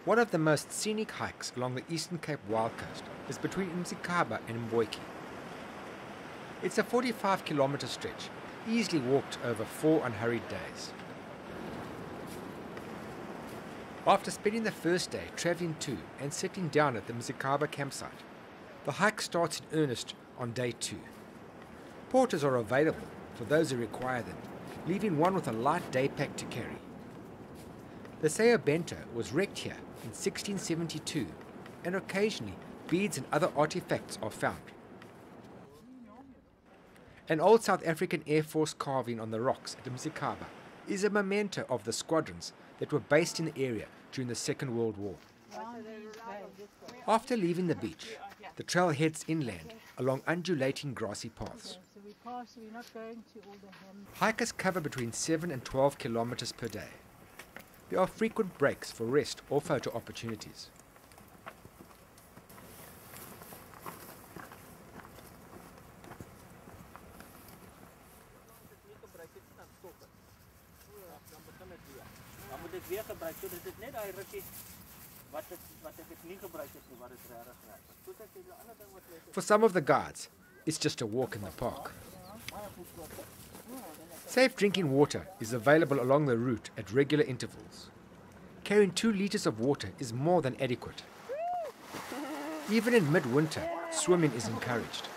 One of the most scenic hikes along the Eastern Cape Wild Coast is between Msikaba and Mbotyi. It's a 45-kilometer stretch, easily walked over 4 unhurried days. After spending the first day travelling to and settling down at the Msikaba campsite, the hike starts in earnest on day 2. Porters are available for those who require them, leaving one with a light day pack to carry. The Sao Bento was wrecked here in 1672, and occasionally beads and other artifacts are found. An old South African Air Force carving on the rocks at Msikaba is a memento of the squadrons that were based in the area during the Second World War. After leaving the beach, the trail heads inland along undulating grassy paths. Hikers cover between 7 and 12 kilometers per day. There are frequent breaks for rest or photo opportunities. For some of the guides, it's just a walk in the park. Safe drinking water is available along the route at regular intervals. Carrying 2 liters of water is more than adequate. Even in midwinter, swimming is encouraged.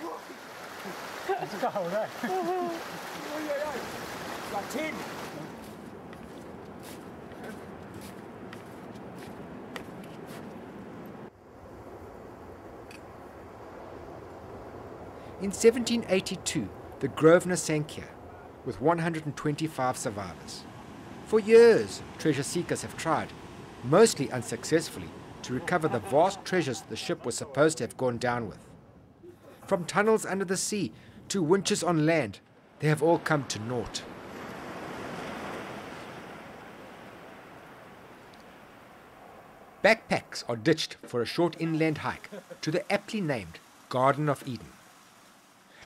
In 1782, the Grosvenor sank here, with 125 survivors. For years, treasure seekers have tried, mostly unsuccessfully, to recover the vast treasures the ship was supposed to have gone down with. From tunnels under the sea to winches on land, they have all come to naught. Backpacks are ditched for a short inland hike to the aptly named Garden of Eden.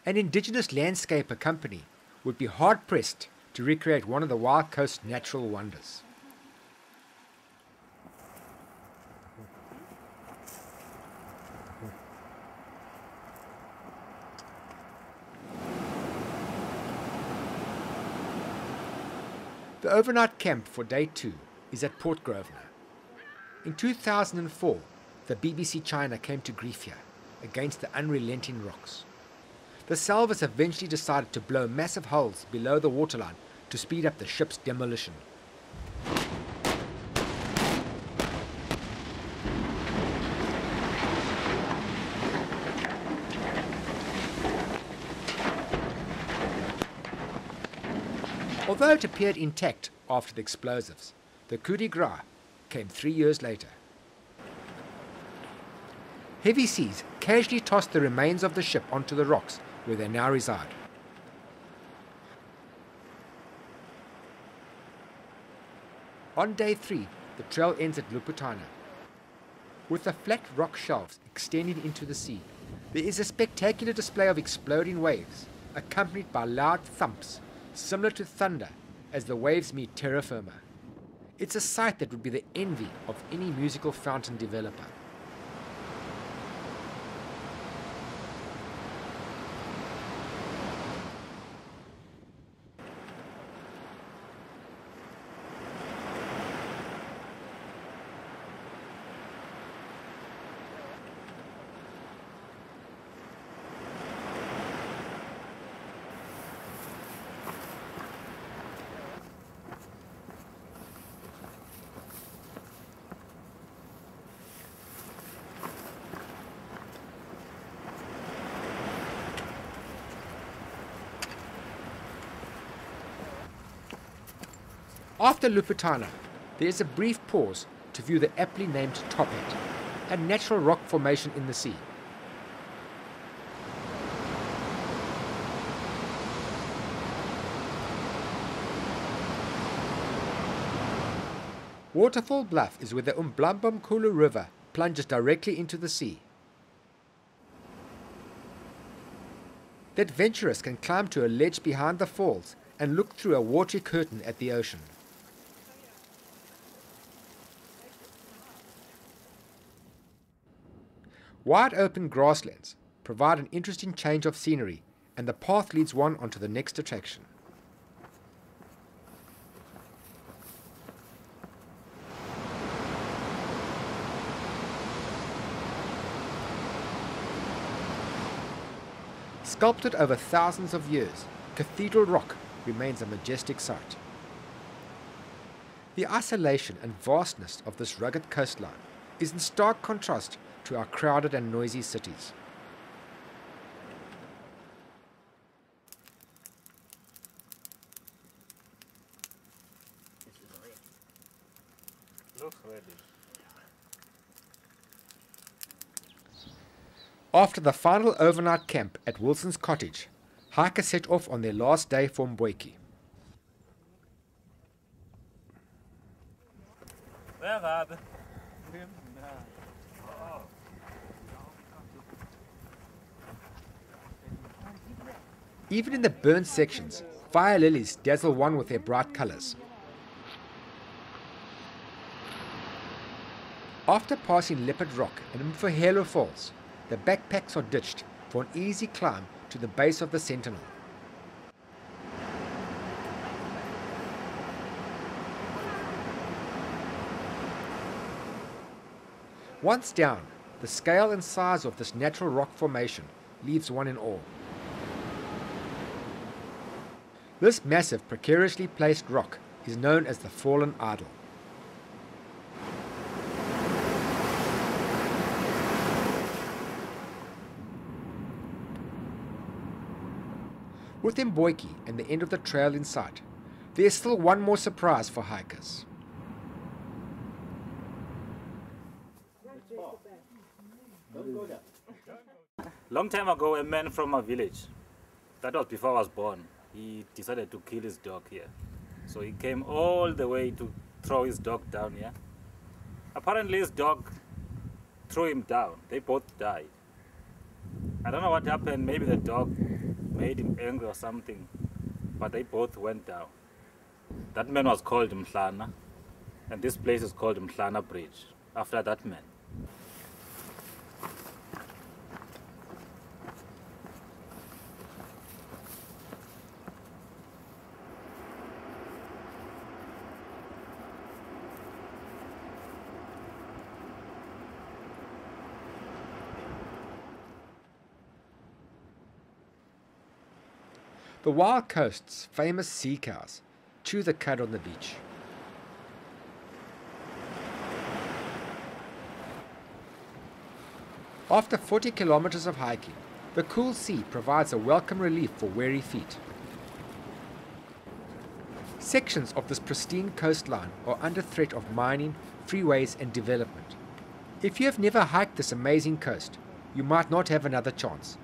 An indigenous landscaper company would be hard-pressed to recreate one of the Wild Coast natural wonders. The overnight camp for day 2 is at Port Grosvenor. In 2004, the BBC China came to grief here against the unrelenting rocks. The salvors eventually decided to blow massive holes below the waterline to speed up the ship's demolition. Although it appeared intact after the explosives, the coup de grace came 3 years later. Heavy seas casually tossed the remains of the ship onto the rocks where they now reside. On day 3, the trail ends at Luputana. With the flat rock shelves extending into the sea, there is a spectacular display of exploding waves, accompanied by loud thumps, similar to thunder, as the waves meet terra firma. It's a sight that would be the envy of any musical fountain developer. After Luputana, there is a brief pause to view the aptly named Top Hat, a natural rock formation in the sea. Waterfall Bluff is where the Umblambamkulu River plunges directly into the sea. The adventurous can climb to a ledge behind the falls and look through a watery curtain at the ocean. Wide open grasslands provide an interesting change of scenery, and the path leads one onto the next attraction. Sculpted over thousands of years, Cathedral Rock remains a majestic sight. The isolation and vastness of this rugged coastline is in stark contrast to our crowded and noisy cities. Looks ready. After the final overnight camp at Wilson's cottage, hikers set off on their last day for Mbotyi. Even in the burnt sections, fire lilies dazzle one with their bright colours. After passing Leopard Rock and Msikaba Falls, the backpacks are ditched for an easy climb to the base of the Sentinel. Once down, the scale and size of this natural rock formation leaves one in awe. This massive, precariously placed rock is known as the Fallen Idol. With Mbotyi and the end of the trail in sight, there is still one more surprise for hikers. Long time ago, a man from a village, that was before I was born, he decided to kill his dog here. So he came all the way to throw his dog down here. Apparently his dog threw him down. They both died. I don't know what happened. Maybe the dog made him angry or something, but they both went down. That man was called Mhlana, and this place is called Mhlana Bridge, after that man. The wild coast's famous sea cows chew the cud on the beach. After 40 kilometers of hiking, the cool sea provides a welcome relief for weary feet. Sections of this pristine coastline are under threat of mining, freeways and development. If you have never hiked this amazing coast, you might not have another chance.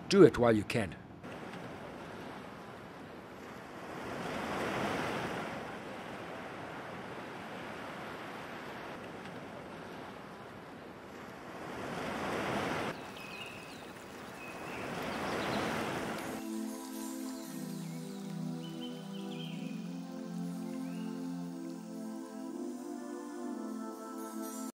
Do it while you can.